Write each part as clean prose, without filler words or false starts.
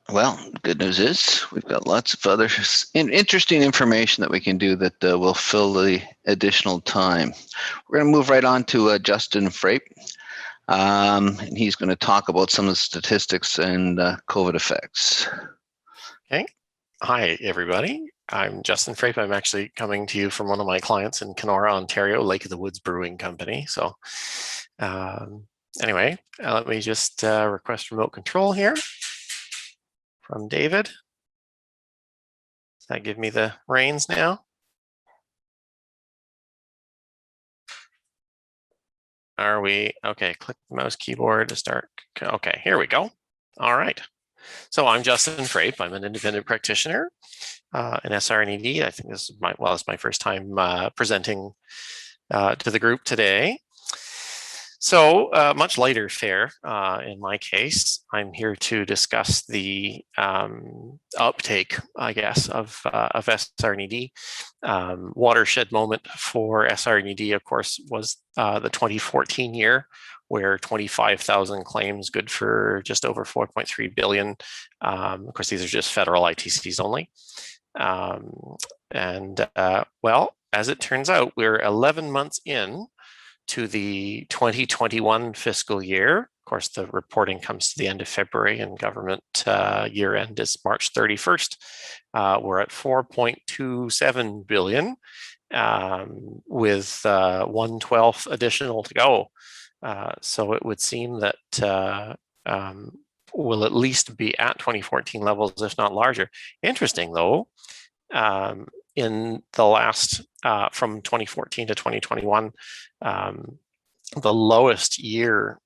Well, the good news is we've got lots of other interesting information that we can do that will fill the additional time. We're going to move right on to Justin Frape, and he's going to talk about some of the statistics and COVID effects. Okay. Hi, everybody. I'm Justin Frape. I'm actually coming to you from one of my clients in Kenora, Ontario, Lake of the Woods Brewing Company. So anyway, let me just request remote control here from David. Does that give me the reins now? Are we, okay, click the mouse keyboard to start. Okay, here we go. All right. So I'm Justin Frape. I'm an independent practitioner in SR&ED. I think this is it's my first time presenting to the group today. So much lighter fare in my case. I'm here to discuss the uptake, I guess, of SR&ED. Watershed moment for SR&ED, of course, was the 2014 year, where 25,000 claims, good for just over 4.3 billion. Of course, these are just federal ITCs only. Well, as it turns out, we're 11 months in to the 2021 fiscal year. Of course, the reporting comes to the end of February, and government year end is March 31st. We're at 4.27 billion with 1/12 additional to go. So it would seem that will at least be at 2014 levels, if not larger. Interesting, though, in the last, from 2014 to 2021, the lowest year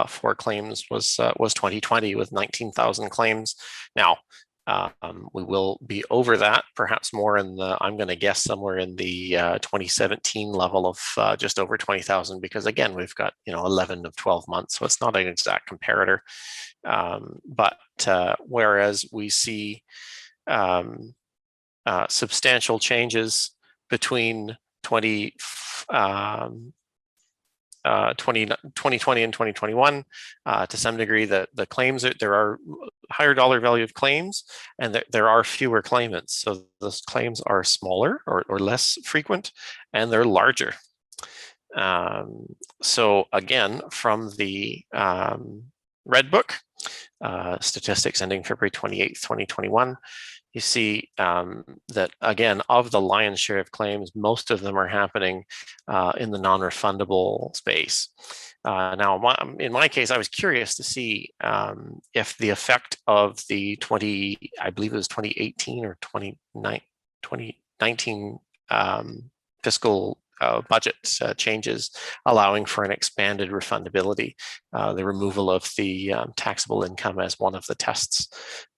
for claims was 2020 with 19,000 claims. Now, we will be over that, perhaps more in the, I'm going to guess somewhere in the 2017 level of just over 20,000, because again, we've got 11 of 12 months, so it's not an exact comparator. But whereas we see substantial changes between 2020 and 2021, to some degree, the claims, there are higher dollar value of claims, and there are fewer claimants. So those claims are smaller or less frequent, and they're larger. So again, from the Red Book, statistics ending February 28th, 2021, you see that, again, of the lion's share of claims, most of them are happening in the non-refundable space. Now, in my case, I was curious to see if the effect of the I believe it was 2018 or 2019 fiscal budget changes, allowing for an expanded refundability, the removal of the taxable income as one of the tests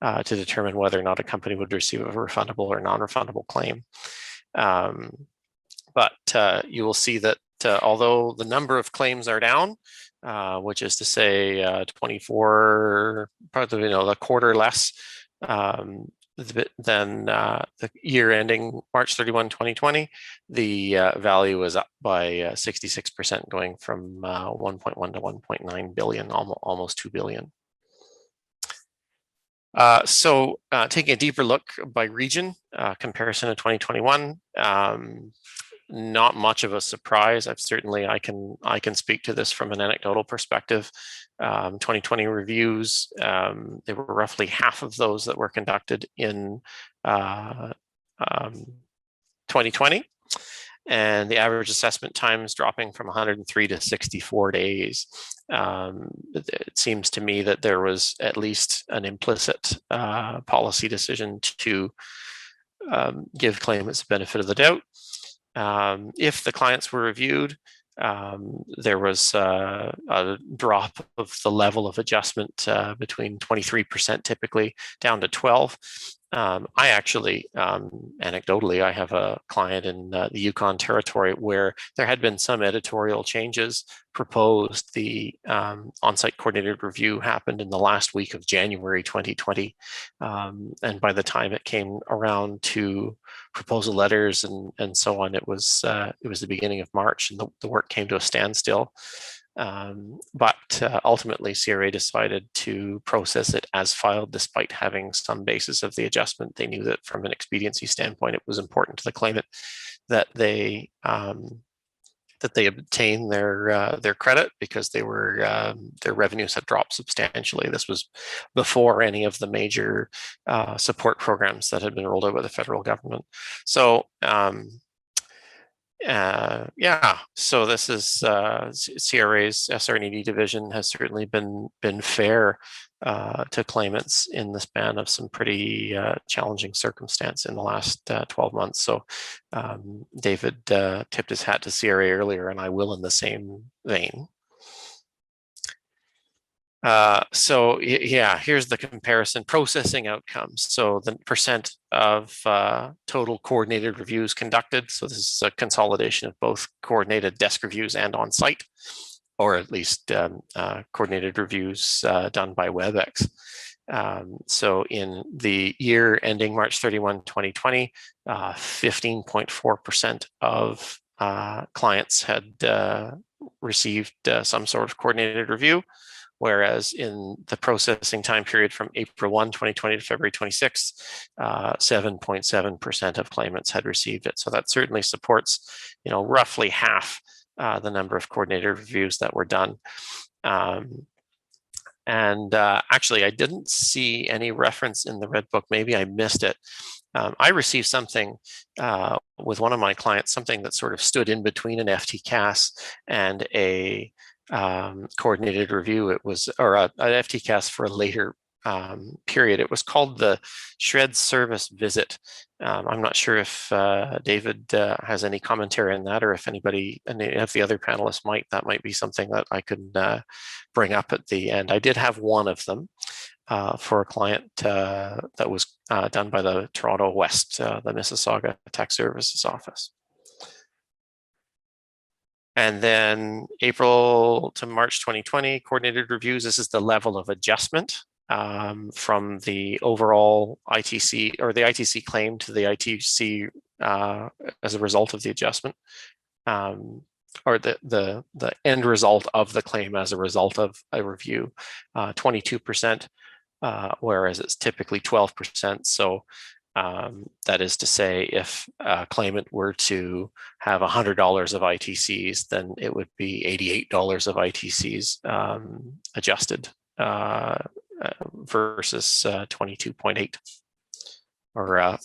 to determine whether or not a company would receive a refundable or non-refundable claim. But you will see that although the number of claims are down, which is to say 24, probably a quarter less than the year ending March 31, 2020, the value was up by 66%, going from 1.1 to 1.9 billion, almost 2 billion. So taking a deeper look by region, comparison to 2021, not much of a surprise. I can speak to this from an anecdotal perspective. 2020 reviews, there were roughly half of those that were conducted in 2020, and the average assessment time is dropping from 103 to 64 days. It seems to me that there was at least an implicit policy decision to give claimants the benefit of the doubt. If the clients were reviewed, there was a drop of the level of adjustment between 23% typically down to 12%. I actually, anecdotally, I have a client in the Yukon Territory where there had been some editorial changes proposed. The on-site coordinated review happened in the last week of January 2020. And by the time it came around to proposal letters and so on, it was the beginning of March, and the work came to a standstill. But ultimately, CRA decided to process it as filed, despite having some basis of the adjustment. They knew that from an expediency standpoint, it was important to the claimant that they obtain their credit, because their revenues had dropped substantially. This was before any of the major support programs that had been rolled out by the federal government. So yeah, so this is CRA's SR&ED division has certainly been fair to claimants in the span of some pretty challenging circumstance in the last 12 months. So David tipped his hat to CRA earlier, and I will in the same vein. So yeah, here's the comparison processing outcomes. So the percent of total coordinated reviews conducted. So this is a consolidation of both coordinated desk reviews and on-site, or at least coordinated reviews done by WebEx. So in the year ending March 31, 2020, 15.4% of clients had received some sort of coordinated review, whereas in the processing time period from April 1, 2020 to February 26, 7.7% of claimants had received it. So that certainly supports, roughly half the number of coordinated reviews that were done. Actually, I didn't see any reference in the Red Book. Maybe I missed it. I received something with one of my clients, something that sort of stood in between an FTCAS and a coordinated review. It was, or an FTCAS for a later period. It was called the SR&ED Service Visit. I'm not sure if David has any commentary on that, or if anybody, any of the other panelists might. That might be something that I could bring up at the end. I did have one of them for a client that was done by the Toronto West, the Mississauga Tax Services Office. And then April to March 2020, coordinated reviews. This is the level of adjustment from the overall ITC, or the ITC claim, to the ITC as a result of the adjustment, or the end result of the claim as a result of a review, 22%, whereas it's typically 12%. So that is to say, if a claimant were to have $100 of ITCs, then it would be $88 of ITCs adjusted versus 22.8, or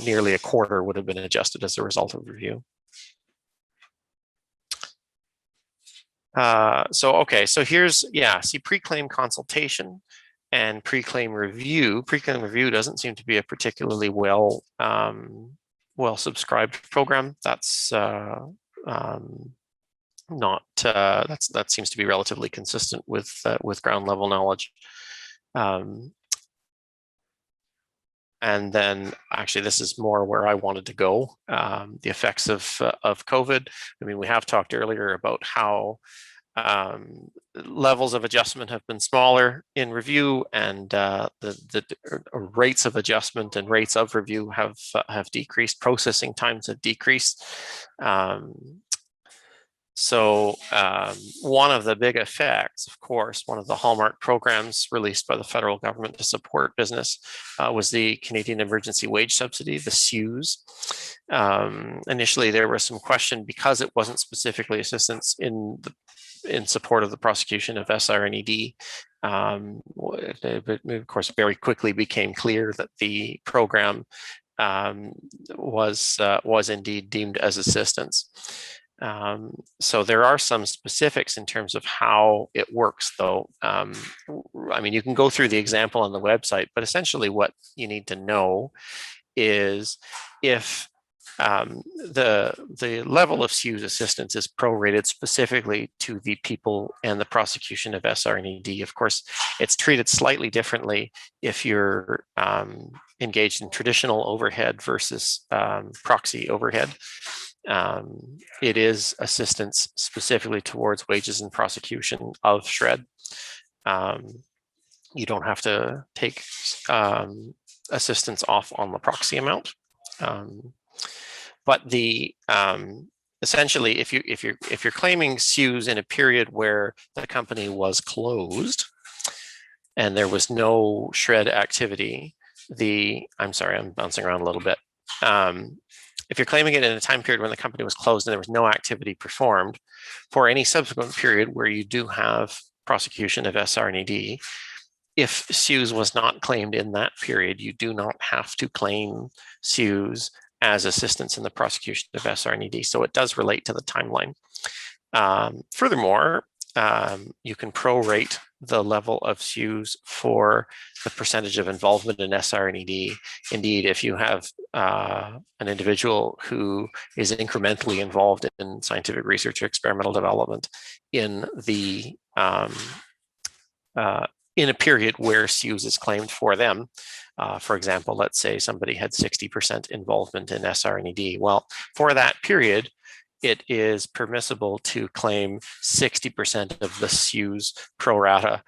nearly a quarter would have been adjusted as a result of review. So here's, see, pre-claim consultation and pre-claim review. Pre-claim review doesn't seem to be a particularly well subscribed program. That's not that seems to be relatively consistent with ground level knowledge. And then actually, this is more where I wanted to go. The effects of COVID. I mean, we have talked earlier about how levels of adjustment have been smaller in review, and the rates of adjustment and rates of review have decreased. Processing times have decreased. So one of the big effects, of course, one of the hallmark programs released by the federal government to support business was the Canadian Emergency Wage Subsidy, the CEWS. Initially, there was some question, because it wasn't specifically assistance in support of the prosecution of SR&ED. But of course, very quickly became clear that the program was indeed deemed as assistance. So there are some specifics in terms of how it works, though. I mean, you can go through the example on the website, but essentially what you need to know is if the level of CEWS assistance is prorated specifically to the people and the prosecution of SR&ED. Of course, it's treated slightly differently if you're engaged in traditional overhead versus proxy overhead. It is assistance specifically towards wages and prosecution of SR&ED. You don't have to take assistance off on the proxy amount. But the essentially, if you're claiming CEWS in a period where the company was closed and there was no shred activity, I'm sorry, I'm bouncing around a little bit. If you're claiming it in a time period when the company was closed and there was no activity performed, for any subsequent period where you do have prosecution of SR&ED, if CEWS was not claimed in that period, you do not have to claim CEWS as assistance in the prosecution of SR&ED. So it does relate to the timeline. Furthermore, you can prorate the level of CEWS for the percentage of involvement in SR&ED. Indeed, if you have an individual who is incrementally involved in scientific research or experimental development in the in a period where CEWS is claimed for them, for example, let's say somebody had 60% involvement in SR&ED. Well, for that period, it is permissible to claim 60% of the CEWS pro rata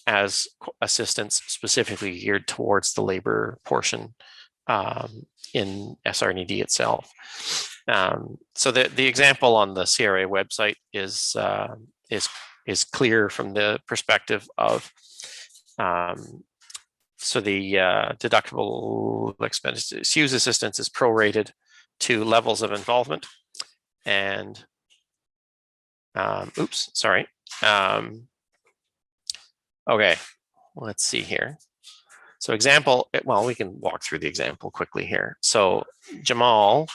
as assistance specifically geared towards the labor portion in SR&ED itself. So the example on the CRA website is clear from the perspective of so the deductible expense CEWS assistance is prorated to levels of involvement, and oops, sorry. Okay, let's see here. So example, well, we can walk through the example quickly here. So Jamal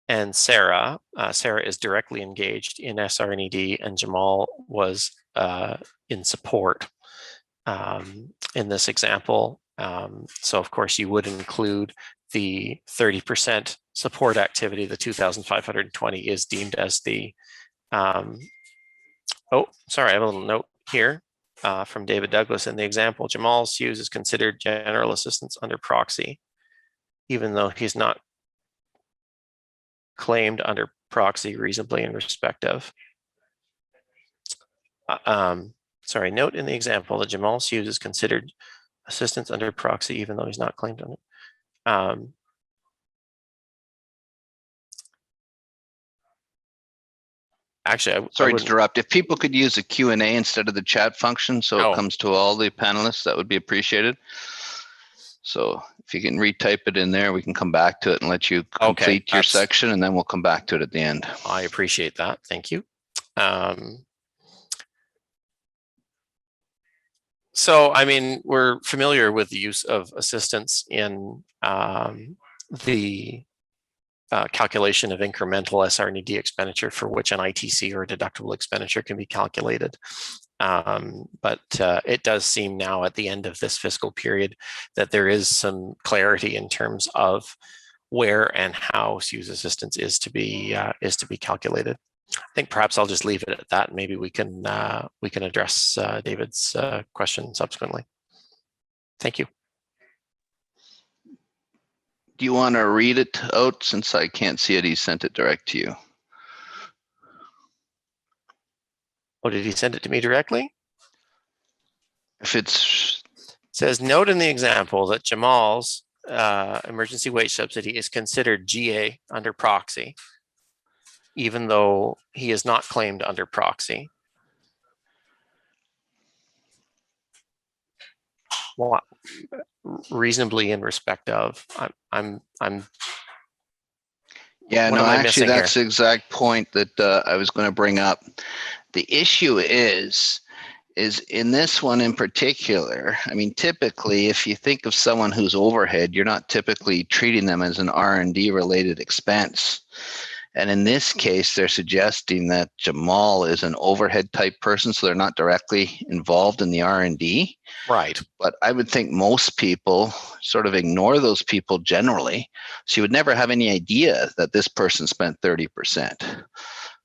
and Sarah, Sarah is directly engaged in SR&ED, and Jamal was in support in this example. So of course you would include the 30% support activity. The 2,520 is deemed as the, oh, sorry, I have a little note here from David Douglas in the example. Jamal's CEWS is considered general assistance under proxy, even though he's not claimed under proxy reasonably in respect of. Sorry, note in the example that Jamal's CEWS is considered assistance under proxy, even though he's not claimed on it. Actually, sorry to interrupt. If people could use a Q&A instead of the chat function, so it comes to all the panelists, that would be appreciated. So if you can retype it in there, we can come back to it and let you complete your section, and then we'll come back to it at the end. I appreciate that. Thank you. So, I mean, we're familiar with the use of assistance in the calculation of incremental SR&ED expenditure for which an ITC or deductible expenditure can be calculated. But it does seem now at the end of this fiscal period that there is some clarity in terms of where and how CEWS assistance is to be calculated. I think perhaps I'll just leave it at that. Maybe we can address David's question subsequently. Thank you. Do you want to read it out? Since I can't see it, he sent it direct to you. Oh, did he send it to me directly? If it's... It says, note in the example that Jamal's emergency wage subsidy is considered GA under proxy, even though he is not claimed under proxy. Well, reasonably in respect of, I'm yeah, no, actually that's the exact point that I was going to bring up. The issue is in this one in particular, I mean, typically, if you think of someone who's overhead, you're not typically treating them as an R&D related expense. And in this case, they're suggesting that Jamal is an overhead type person, so they're not directly involved in the R&D. Right. But I would think most people sort of ignore those people generally. So you would never have any idea that this person spent 30%.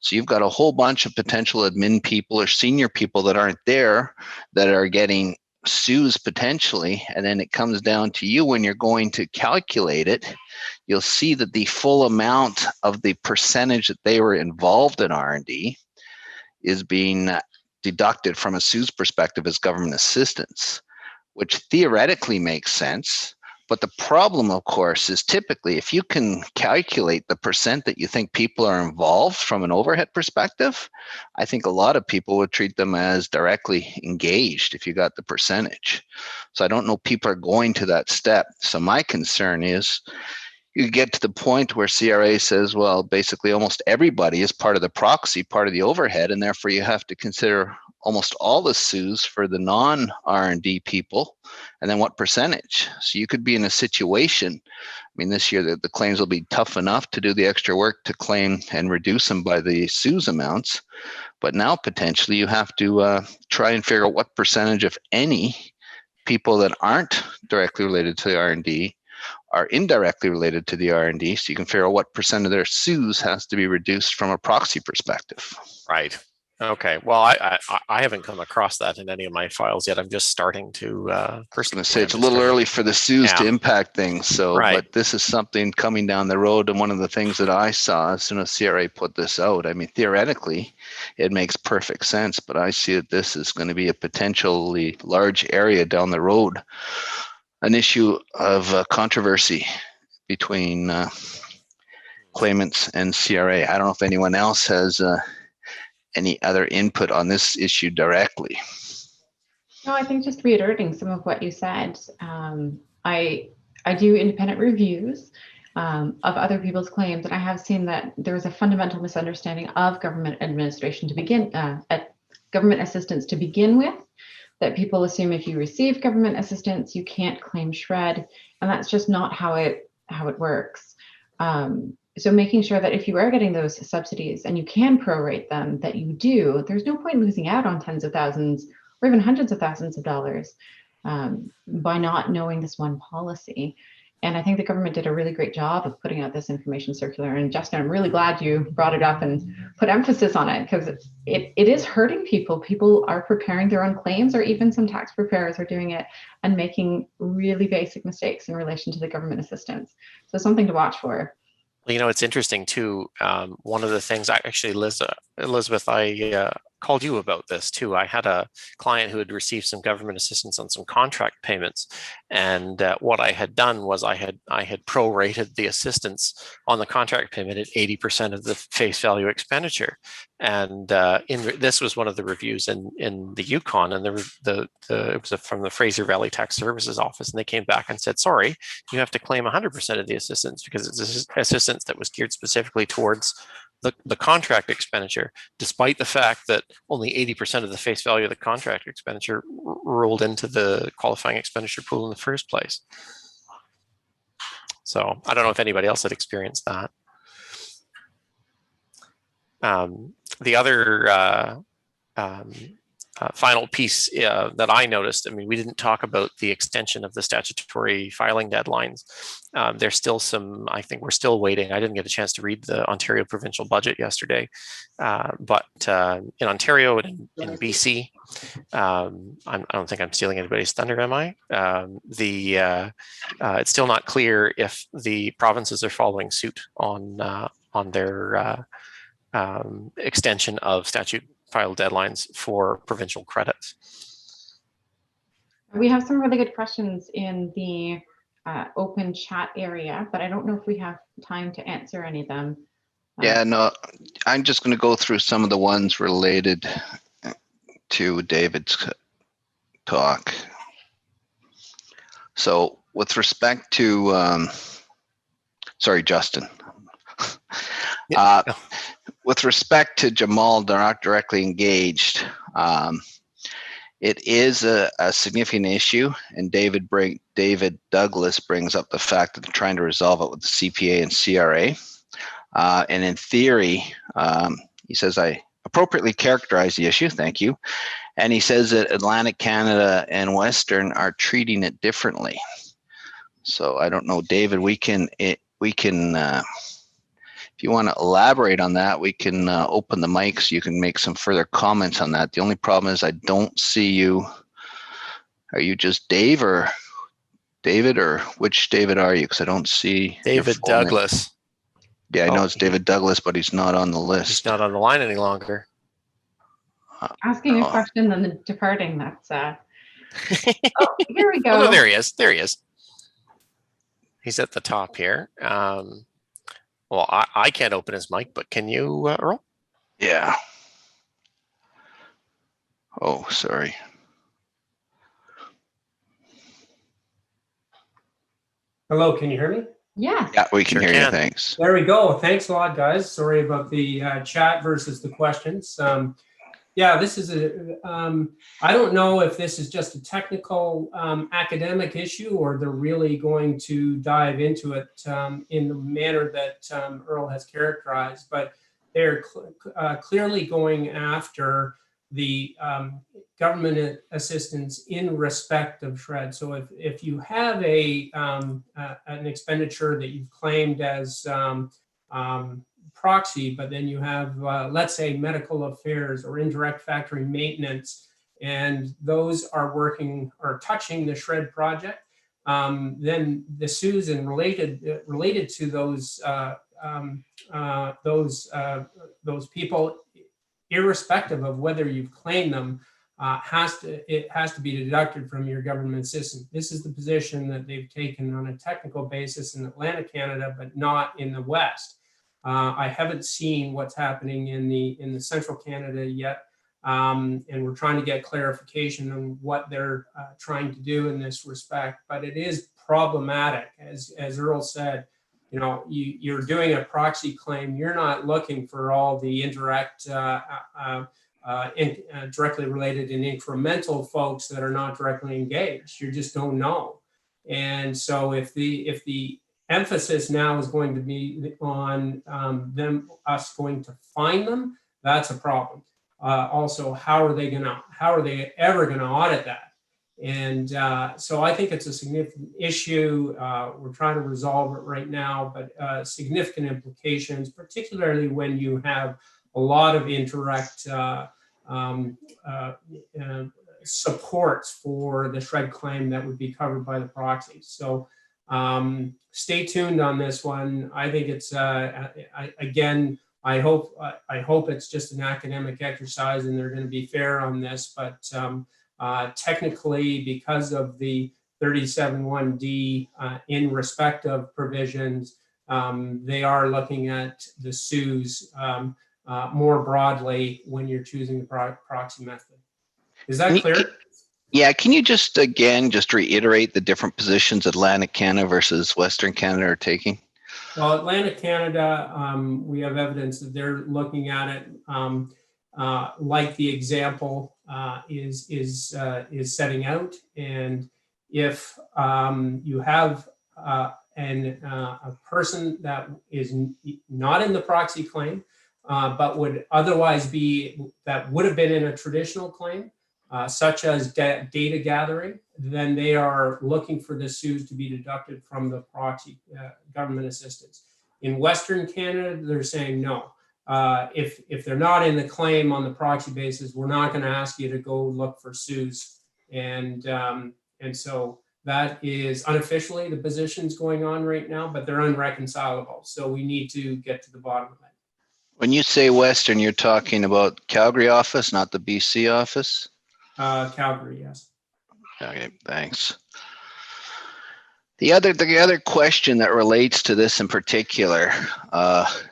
So you've got a whole bunch of potential admin people or senior people that aren't there that are getting CEWS potentially, and then it comes down to you when you're going to calculate it. You'll see that the full amount of the percentage that they were involved in R&D is being deducted from a CEWS perspective as government assistance, which theoretically makes sense, But the problem, of course, is typically if you can calculate the percent that you think people are involved from an overhead perspective, I think a lot of people would treat them as directly engaged if you got the percentage. So I don't know people are going to that step. So my concern is you get to the point where CRA says, well, basically almost everybody is part of the proxy, part of the overhead, and therefore you have to consider almost all the SUs for the non-R&D people, and then what percentage? So you could be in a situation, I mean, this year the claims will be tough enough to do the extra work to claim and reduce them by the SUs amounts, but now potentially you have to try and figure out what percentage, if any, people that aren't directly related to the R&D are indirectly related to the R&D, so you can figure out what percent of their SUs has to be reduced from a proxy perspective. Right. Okay. Well, I haven't come across that in any of my files yet. I'm just starting to. I was going to say it's a little early for the SUs to impact things. So, right. But this is something coming down the road, and one of the things that I saw as soon as CRA put this out, I mean, theoretically, it makes perfect sense, but I see that this is going to be a potentially large area down the road, an issue of controversy between claimants and CRA. I don't know if anyone else has any other input on this issue directly. No, I think just reiterating some of what you said. I do independent reviews of other people's claims, and I have seen that there's a fundamental misunderstanding of government administration to begin, government assistance to begin with, that people assume if you receive government assistance, you can't claim SR&ED, and that's just not how it works. So making sure that if you are getting those subsidies and you can prorate them, that you do, there's no point losing out on tens of thousands or even hundreds of thousands of dollars by not knowing this one policy. And I think the government did a really great job of putting out this information circular. And Justin, I'm really glad you brought it up and put emphasis on it, because it is hurting people. People are preparing their own claims, or even some tax preparers are doing it and making really basic mistakes in relation to the government assistance. So something to watch for. Well, you know, it's interesting too. One of the things Elizabeth, I called you about this too. I had a client who had received some government assistance on some contract payments, and what I had done was I had prorated the assistance on the contract payment at 80% of the face value expenditure. And this was one of the reviews in the Yukon, and it was from the Fraser Valley Tax Services Office, and they came back and said, sorry, you have to claim 100% of the assistance because it's assistance that was geared specifically towards the contract expenditure, despite the fact that only 80% of the face value of the contract expenditure rolled into the qualifying expenditure pool in the first place. So I don't know if anybody else had experienced that. The other final piece that I noticed, I mean, we didn't talk about the extension of the statutory filing deadlines. There's still some, I think we're still waiting. I didn't get a chance to read the Ontario provincial budget yesterday, but in Ontario and in BC, I don't think I'm stealing anybody's thunder, am I? It's still not clear if the provinces are following suit on their extension of statute file deadlines for provincial credits. We have some really good questions in the open chat area, but I don't know if we have time to answer any of them. Yeah, no, I'm just going to go through some of the ones related to David's talk. So with respect to, sorry, Justin. With respect to Jamal, they're not directly engaged. It is a significant issue, and David Douglas brings up the fact that they're trying to resolve it with the CPA and CRA. And in theory, he says, I appropriately characterize the issue, thank you. And he says that Atlantic Canada and Western are treating it differently. So I don't know, David, we can if you want to elaborate on that, we can open the mic so you can make some further comments on that. The only problem is I don't see you. Are you just Dave or David, or which David are you? Because I don't see David Douglas. Name. Yeah, I know it's David Douglas, but he's not on the list. He's not on the line any longer. Asking a question and then departing, that's... Oh, here we go. Oh, no, there he is. There he is. He's at the top here. Well, I can't open his mic, but can you, Earl? Yeah. Oh, sorry. Hello, can you hear me? Yes. Yeah, we can Sure hear you. can. Thanks. There we go. Thanks a lot, guys. Sorry about the chat versus the questions. Yeah, this is I don't know if this is just a technical academic issue or they're really going to dive into it in the manner that Earl has characterized, but they're clearly going after the government assistance in respect of SR&ED. So if you have an expenditure that you've claimed as proxy, but then you have, let's say, medical affairs or indirect factory maintenance, and those are working or touching the SR&ED project, then the SUs and related to those people, irrespective of whether you've claimed them, it has to be deducted from your government assistance. This is the position that they've taken on a technical basis in Atlantic Canada, but not in the West. I haven't seen what's happening in the Central Canada yet, and we're trying to get clarification on what they're trying to do in this respect. But it is problematic, as Earl said. You know, you're doing a proxy claim. You're not looking for all the indirect, directly related and incremental folks that are not directly engaged. You just don't know. And so if the emphasis now is going to be on us going to find them, that's a problem. Also, how are they ever going to audit that? And so I think it's a significant issue. We're trying to resolve it right now, but significant implications, particularly when you have a lot of indirect supports for the SR&ED claim that would be covered by the proxy. So stay tuned on this one. I think it's again, I hope it's just an academic exercise and they're going to be fair on this, but technically, because of the 37(1)(d) in respect of provisions, they are looking at the SUs more broadly when you're choosing the proxy method. Is that clear? Yeah, can you just reiterate the different positions Atlantic Canada versus Western Canada are taking? Well, Atlantic Canada, we have evidence that they're looking at it like the example is setting out. And if you have a person that is not in the proxy claim, but would otherwise would have been in a traditional claim, such as data gathering, then they are looking for the SUs to be deducted from the proxy government assistance. In Western Canada, they're saying no. If they're not in the claim on the proxy basis, we're not going to ask you to go look for SUs. And so that is unofficially the positions going on right now, but they're unreconcilable. So we need to get to the bottom of it. When you say Western, you're talking about Calgary office, not the BC office? Calgary, yes. Okay, thanks. The other question that relates to this in particular,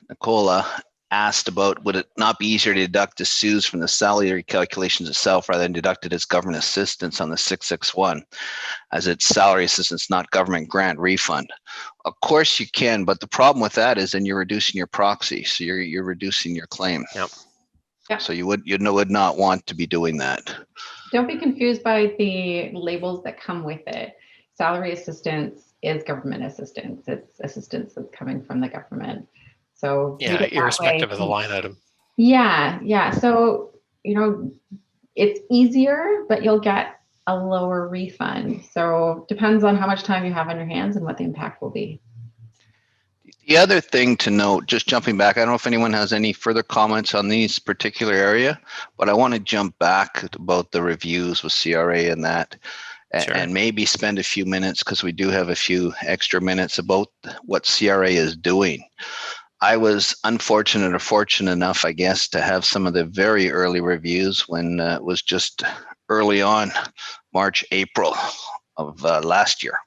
Nicola asked about, would it not be easier to deduct the SUs from the salary calculations itself rather than deducted as government assistance on the 661, as it's salary assistance, not government grant refund? Of course you can, but the problem with that is then you're reducing your proxy, so you're reducing your claim. Yep. Yeah. So you would not want to be doing that. Don't be confused by the labels that come with it. Salary assistance is government assistance. It's assistance that's coming from the government. So yeah, irrespective of the line item. Yeah. So, it's easier, but you'll get a lower refund. So depends on how much time you have on your hands and what the impact will be. The other thing to note, just jumping back, I don't know if anyone has any further comments on these particular area, but I want to jump back about the reviews with CRA and that, sure, and maybe spend a few minutes, because we do have a few extra minutes, about what CRA is doing. I was unfortunate or fortunate enough, I guess, to have some of the very early reviews when it was just early on, March, April of last year.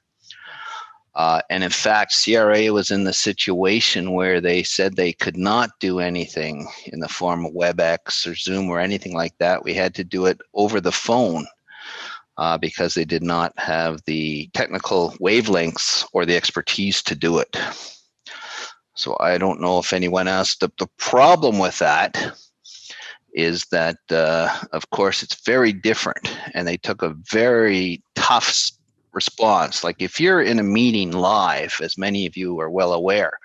And in fact, CRA was in the situation where they said they could not do anything in the form of WebEx or Zoom or anything like that. We had to do it over the phone because they did not have the technical wavelengths or the expertise to do it. So I don't know if anyone else. The problem with that is that, of course, it's very different, and they took a very tough response. Like if you're in a meeting live, as many of you are well aware,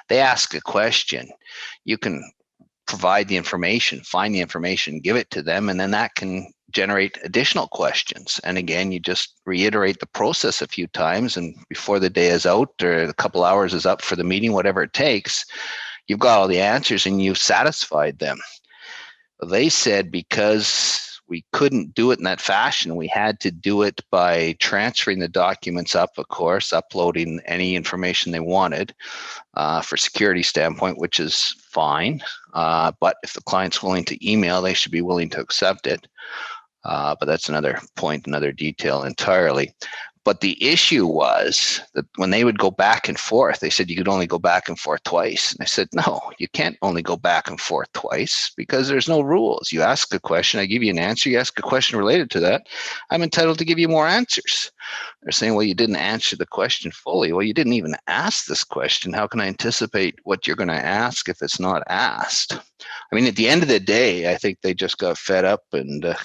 they ask a question, you can provide the information, find the information, give it to them, and then that can generate additional questions. And again, you just reiterate the process a few times, and before the day is out or a couple hours is up for the meeting, whatever it takes, you've got all the answers and you've satisfied them. They said because we couldn't do it in that fashion, we had to do it by transferring the documents up, of course, uploading any information they wanted for security standpoint, which is fine. But if the client's willing to email, they should be willing to accept it. But that's another point, another detail entirely. But the issue was that when they would go back and forth, they said you could only go back and forth twice. And I said, no, you can't only go back and forth twice because there's no rules. You ask a question, I give you an answer. You ask a question related to that, I'm entitled to give you more answers. They're saying, well, you didn't answer the question fully. Well, you didn't even ask this question. How can I anticipate what you're going to ask if it's not asked? I mean, at the end of the day, I think they just got fed up and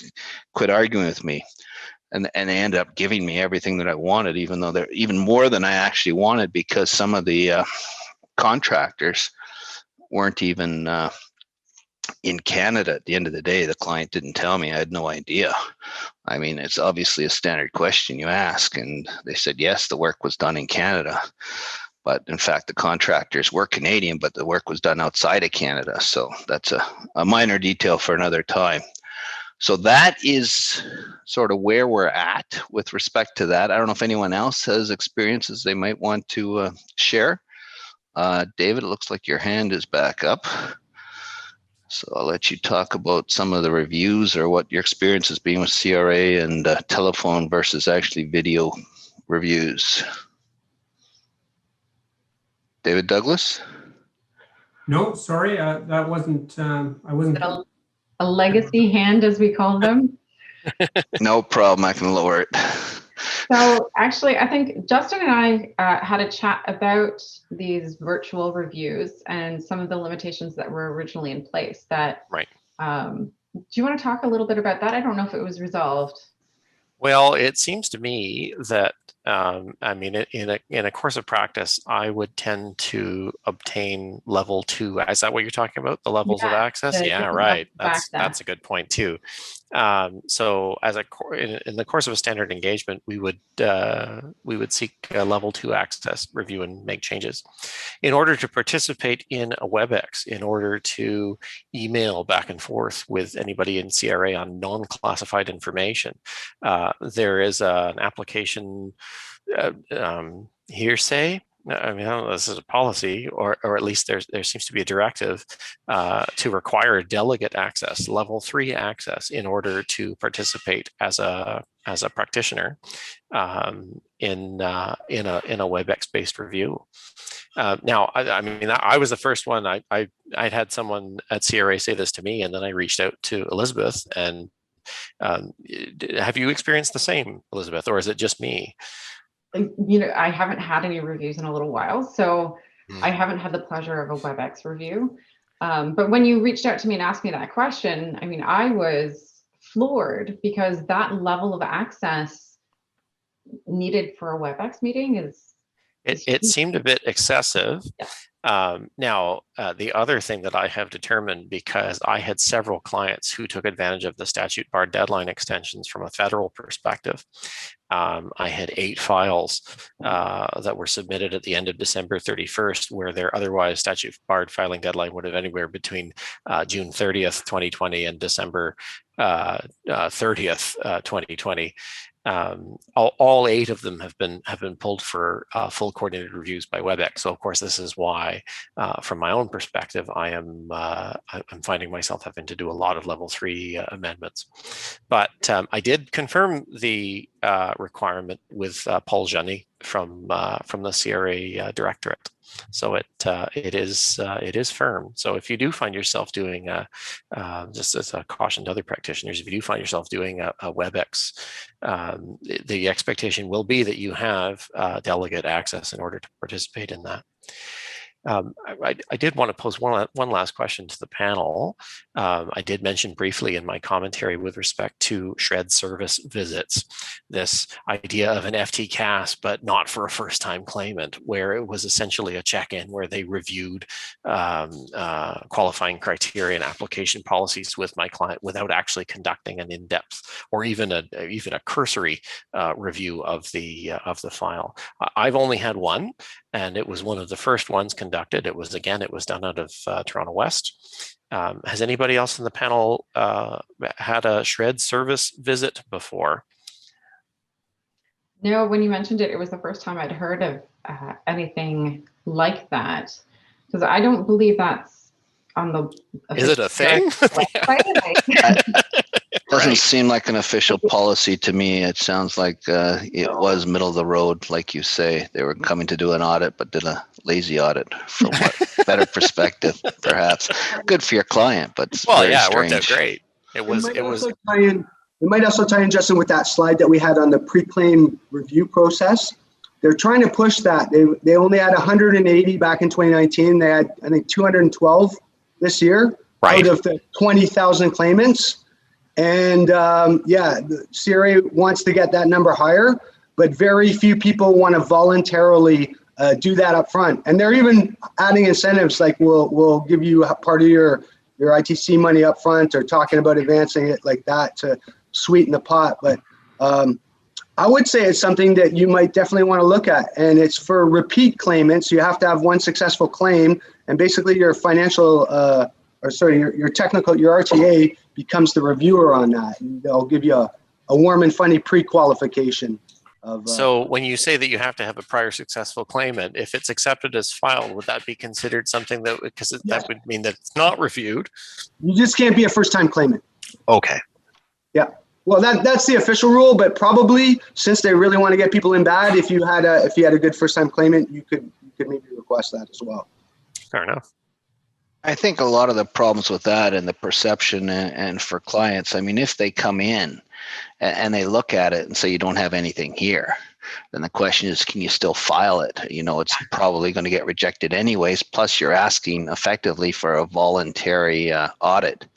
quit arguing with me. And they ended up giving me everything that I wanted, even though they're even more than I actually wanted, because some of the contractors weren't even in Canada. At the end of the day, the client didn't tell me. I had no idea. I mean, it's obviously a standard question you ask, and they said, yes, the work was done in Canada. But in fact, the contractors were Canadian, but the work was done outside of Canada. So that's a minor detail for another time. So that is sort of where we're at with respect to that. I don't know if anyone else has experiences they might want to share. David, it looks like your hand is back up. So I'll let you talk about some of the reviews or what your experience has been with CRA and telephone versus actually video reviews. David Douglas? No, sorry, that wasn't, I wasn't. A legacy hand, as we call them. No problem, I can lower it. So actually, I think Justin and I had a chat about these virtual reviews and some of the limitations that were originally in place. That Right. Do you want to talk a little bit about that? I don't know if it was resolved. Well, it seems to me that I mean, in a course of practice, I would tend to obtain level 2. Is that what you're talking about? The levels of access? Yeah, right. That's a good point too. So, as in the course of a standard engagement, we would seek a level 2 access review and make changes. In order to participate in a WebEx, in order to email back and forth with anybody in CRA on non-classified information, there is an application hearsay. I mean, I don't know if this is a policy, or at least there seems to be a directive to require delegate access, level 3 access, in order to participate as a practitioner in a WebEx-based review. Now, I mean, I was the first one. I'd had someone at CRA say this to me, and then I reached out to Elizabeth. And have you experienced the same, Elizabeth, or is it just me? You know, I haven't had any reviews in a little while, so I haven't had the pleasure of a WebEx review. But when you reached out to me and asked me that question, I mean, I was floored, because that level of access needed for a WebEx meeting is... It seemed a bit excessive. Yeah. Now, the other thing that I have determined, because I had several clients who took advantage of the statute barred deadline extensions from a federal perspective. I had 8 files that were submitted at the end of December 31st, where their otherwise statute barred filing deadline would have anywhere between June 30th, 2020 and December 30th, 2020. All 8 of them have been pulled for full coordinated reviews by WebEx. So of course, this is why, from my own perspective, I'm finding myself having to do a lot of level 3 amendments. But I did confirm the requirement with Paul Jani the CRA directorate. So it is firm. So if you do find yourself doing just as a caution to other practitioners, if you do find yourself doing a WebEx, the expectation will be that you have delegate access in order to participate in that. I did want to pose one last question to the panel. I did mention briefly in my commentary with respect to shred service visits, this idea of an FTCAS, but not for a first-time claimant, where it was essentially a check-in where they reviewed qualifying criteria and application policies with my client without actually conducting an in-depth or even a cursory review of the file. I've only had one, and it was one of the first ones conducted. It was done out of Toronto West. Has anybody else in the panel had a shred service visit before? No, when you mentioned it, it was the first time I'd heard of anything like that, because I don't believe that's on the. Is it a thing? Doesn't seem like an official policy to me. It sounds like it was middle of the road, like you say. They were coming to do an audit, but did a lazy audit from what better perspective, perhaps. Good for your client, but it's very strange. It worked out great. It might also tie in, Justin, with that slide that we had on the pre-claim review process. They're trying to push that. They only had 180 back in 2019. They had, I think, 212 this year out of the 20,000 claimants. And the CRA wants to get that number higher, but very few people want to voluntarily do that up front. And they're even adding incentives like we'll give you a part of your ITC money up front, or talking about advancing it like that to sweeten the pot. But I would say it's something that you might definitely want to look at. And it's for repeat claimants. You have to have one successful claim, and basically your financial your technical, your RTA becomes the reviewer on that. And they'll give you a warm and funny pre-qualification. So when you say that you have to have a prior successful claimant, if it's accepted as filed, would that be considered something that, because that would mean that it's not reviewed? You just can't be a first-time claimant. Okay. Yeah. Well, that's the official rule, but probably since they really want to get people in bad, if you had a good first-time claimant, you could maybe request that as well. Fair enough. I think a lot of the problems with that and the perception and for clients, I mean, if they come in and they look at it and say you don't have anything here, then the question is, can you still file it? You know, it's probably going to get rejected anyways. Plus, you're asking effectively for a voluntary audit.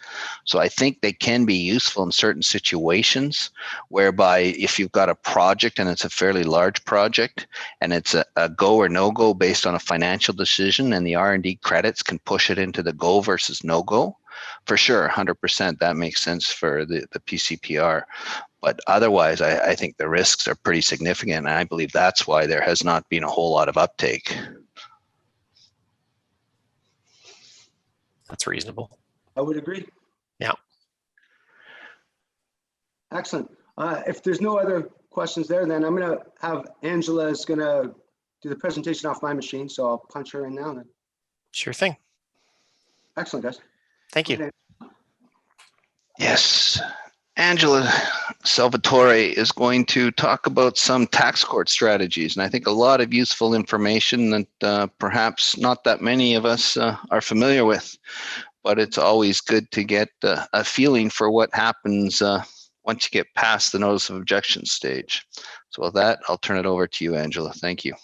So I think they can be useful in certain situations whereby if you've got a project and it's a fairly large project and it's a go or no go based on a financial decision, and the R&D credits can push it into the go versus no go, for sure, 100%, that makes sense for the PCPR. But otherwise, I think the risks are pretty significant, and I believe that's why there has not been a whole lot of uptake. That's reasonable. I would agree. Yeah. Excellent. If there's no other questions there, then I'm going to have Angela is going to do the presentation off my machine, so I'll punch her in now then. Sure thing. Excellent, guys. Thank you. Okay. Yes. Angela Salvatore is going to talk about some tax court strategies, and I think a lot of useful information that perhaps not that many of us are familiar with, but it's always good to get a feeling for what happens once you get past the notice of objection stage. So with that, I'll turn it over to you, Angela. Thank you.